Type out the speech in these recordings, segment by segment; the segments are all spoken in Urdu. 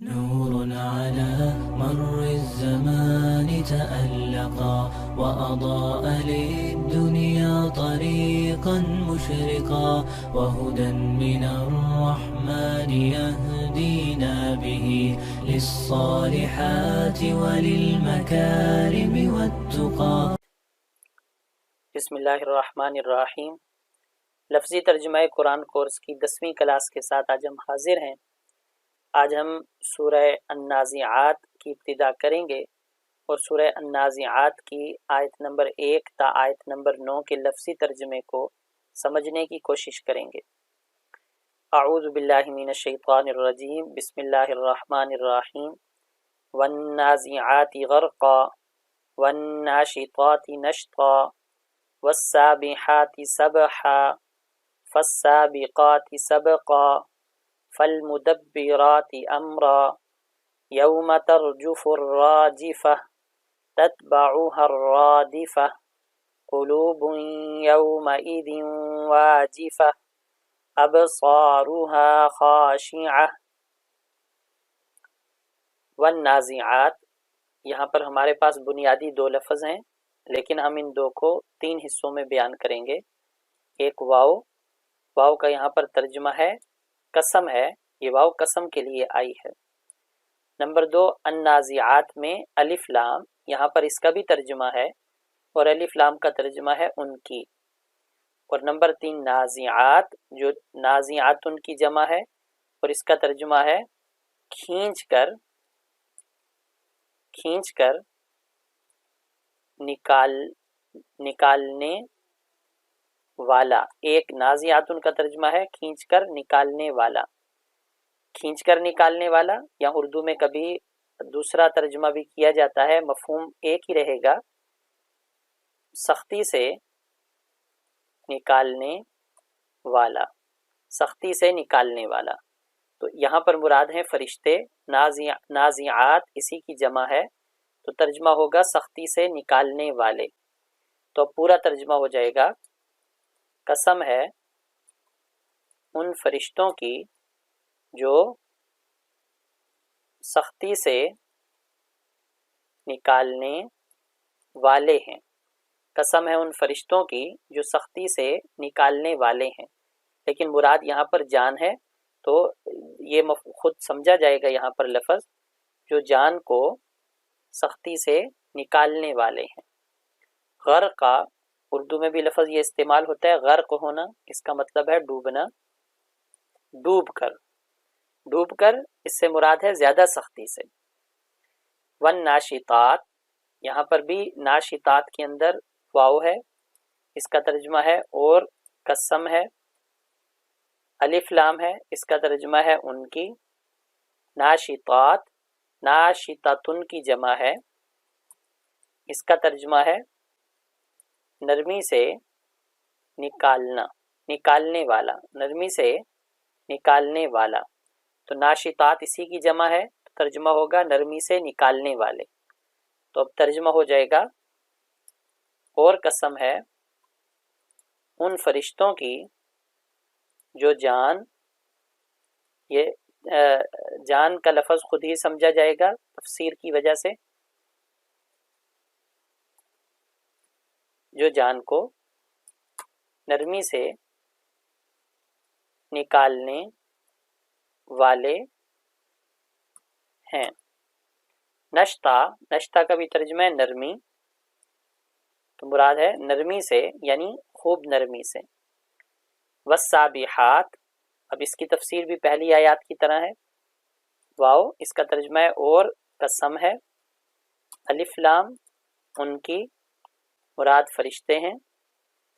نور على مر الزمان تألقا وأضاء للدنيا طريقا مشرقا وهدى من الرحمن يهدينا به للصالحات وللمكارم والتقى. بسم اللہ الرحمن الرحیم. لفظی ترجمہ قرآن کورس کی 10ویں کلاس کے ساتھ آج ہم حاضر ہیں. آج ہم سورہ النازعات کی ابتدا کریں گے اور سورہ النازعات کی آیت نمبر 1 تا آیت نمبر 9 کے لفظی ترجمے کو سمجھنے کی کوشش کریں گے. اعوذ باللہ من الشیطان الرجیم. بسم اللہ الرحمن الرحیم. والنازعات غرقا والناشطات نشطا والسابحات سبحا فالسابقات سبقا فالمدبرات امرا یوم ترجف الراجفة تتبعها الرادفة قلوب یومئذ واجفة ابصارها خاشعة. والنازعات، یہاں پر ہمارے پاس بنیادی 2 لفظ ہیں، لیکن ہم ان 2 کو 3 حصوں میں بیان کریں گے. ایک واو کا یہاں پر ترجمہ ہے قسم ہے، یہ واو قسم کے لیے آئی ہے. نمبر 2 النازعات میں الف لام، یہاں پر اس کا بھی ترجمہ ہے اور الف لام کا ترجمہ ہے ان کی. اور نمبر 3 نازعات، جو نازعات ان کی جمع ہے اور اس کا ترجمہ ہے کھینچ کر نکالنے والا. ایک نازعات ان کا ترجمہ ہے کھینچ کر نکالنے والا. کھینچ کر نکالنے والا، یا اردو میں کبھی دوسرا ترجمہ بھی کیا جاتا ہے، مفہوم ایک ہی رہے گا، سختی سے نکالنے والا. سختی سے نکالنے والا. تو یہاں پر مراد ہیں فرشتے. نازعات اسی کی جمع ہے، تو ترجمہ ہوگا سختی سے نکالنے والے. تو پورا ترجمہ ہو جائے گا قسم ہے ان فرشتوں کی جو سختی سے نکالنے والے ہیں. قسم ہے ان فرشتوں کی جو سختی سے نکالنے والے ہیں. لیکن مراد یہاں پر جان ہے، تو یہ خود سمجھا جائے گا یہاں پر لفظ جو جان کو سختی سے نکالنے والے ہیں. غرق کا اردو میں بھی لفظ یہ استعمال ہوتا ہے، غرق ہونا، اس کا مطلب ہے ڈوبنا. ڈوب کر اس سے مراد ہے زیادہ سختی سے. والناشطات، یہاں پر بھی ناشطات کے اندر واو ہے، اس کا ترجمہ ہے اور قسم ہے. الف لام ہے، اس کا ترجمہ ہے ان کی. ناشطات، ناشطتن کی جمع ہے، اس کا ترجمہ ہے نرمی سے نکالنے والا. نرمی سے نکالنے والا. تو ناشطات اسی کی جمع ہے، تو ترجمہ ہوگا نرمی سے نکالنے والے. تو اب ترجمہ ہو جائے گا اور قسم ہے ان فرشتوں کی جو جان، یہ جان کا لفظ خود ہی سمجھا جائے گا تفسیر کی وجہ سے، جو جان کو نرمی سے نکالنے والے ہیں. نشتا کا بھی ترجمہ ہے نرمی، تو مراد ہے نرمی سے، یعنی خوب نرمی سے. والسابحات، اب اس کی تفسیر بھی پہلی آیات کی طرح ہے. واو اس کا ترجمہ ہے اور قسم ہے. الف لام ان کی، مراد فرشتے ہیں.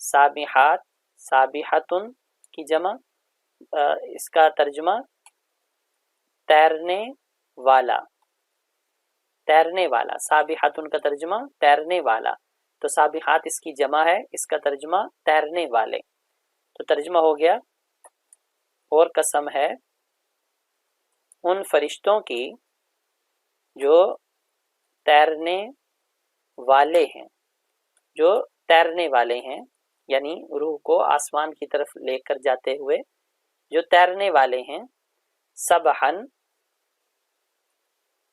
سابحات، سابحتن کی جمع، اس کا ترجمہ تیرنے والا. سابحتن کا ترجمہ تیرنے والا. تو سابحات اس کی جمع ہے، اس کا ترجمہ تیرنے والے. تو ترجمہ ہو گیا اور قسم ہے ان فرشتوں کی جو تیرنے والے ہیں. جو تیرنے والے ہیں یعنی روح کو آسمان کی طرف لے کر جاتے ہوئے جو تیرنے والے ہیں. سبحن،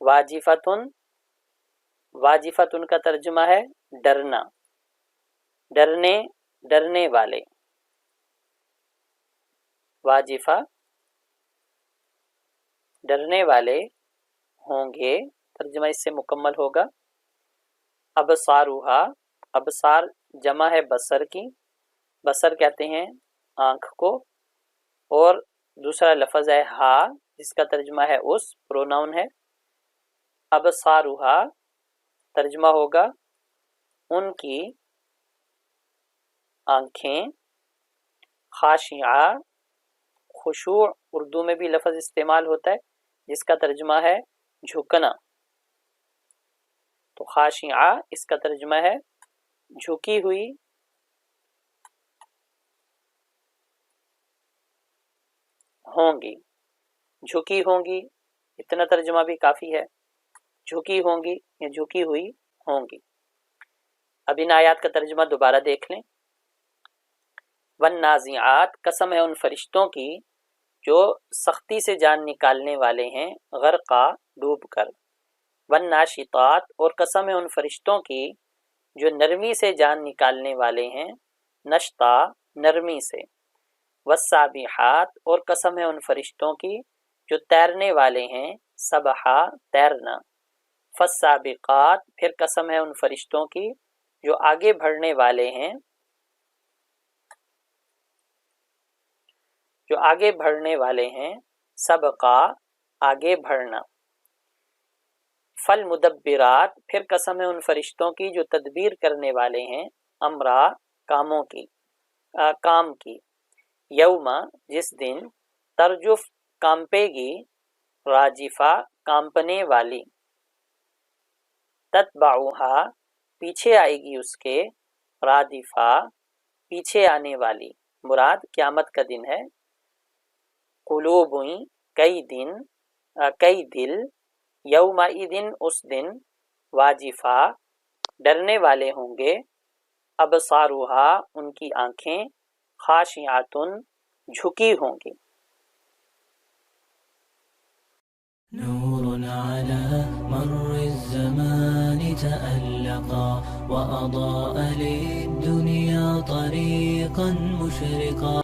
واجفتن، واجفتن کا ترجمہ ہے ڈرنا، ڈرنے، ڈرنے والے، واجفہ ڈرنے والے ہوں گے، ترجمہ اس سے مکمل ہوگا۔ ابصارها، ابصار جمع ہے بصر کی، بصر کہتے ہیں آنکھ کو، اور دوسرا لفظ ہے ہا جس کا ترجمہ ہے اس، پروناؤن ہے۔ ابصارها ترجمہ ہوگا ان کی آنکھیں، خاشعہ، خشوع اردو میں بھی لفظ استعمال ہوتا ہے جس کا ترجمہ ہے جھکنا، تو خاشعہ اس کا ترجمہ ہے جھکی ہوئی، ہوں گی، جھکی ہوں گی، اتنا ترجمہ بھی کافی ہے، جھکی ہوں گی یا جھکی ہوئی ہوں گی۔ اب ان آیات کا ترجمہ دوبارہ دیکھ لیں۔ والنازعات قسم ہے ان فرشتوں کی جو سختی سے جان نکالنے والے ہیں، غرقا ڈوب کر۔ والناشطات اور قسم ہے ان فرشتوں کی جو نرمی سے جان نکالنے والے ہیں، نشطا نرمی سے۔ والسابحات اور قسم ہے ان فرشتوں کی جو تیرنے والے ہیں، سبحا تیرنا۔ فالسابقات پھر قسم ہے ان فرشتوں کی جو آگے بڑھنے والے ہیں، جو آگے بڑھنے والے ہیں، سبقا آگے بڑھنا۔ فالمدبرات پھر قسم ہے ان فرشتوں کی جو تدبیر کرنے والے ہیں، امرا کاموں کی، کام کی۔ یوما جس دن، ترجف کانپے گی، راجفہ کانپنے والی، تتبعها پیچھے آئے گی اس کے، رادفہ پیچھے آنے والی، مراد قیامت کا دن ہے۔ قلوب کئی دن، کئی دل، یومئذ اس دن، واجفہ ڈرنے والے ہوں گے، ابصارها ان کی آنکھیں، خاشعۃ جھکی ہوں گی۔ نور على مر الزمان تألقا وأضاء للدنيا طريقا مشرقا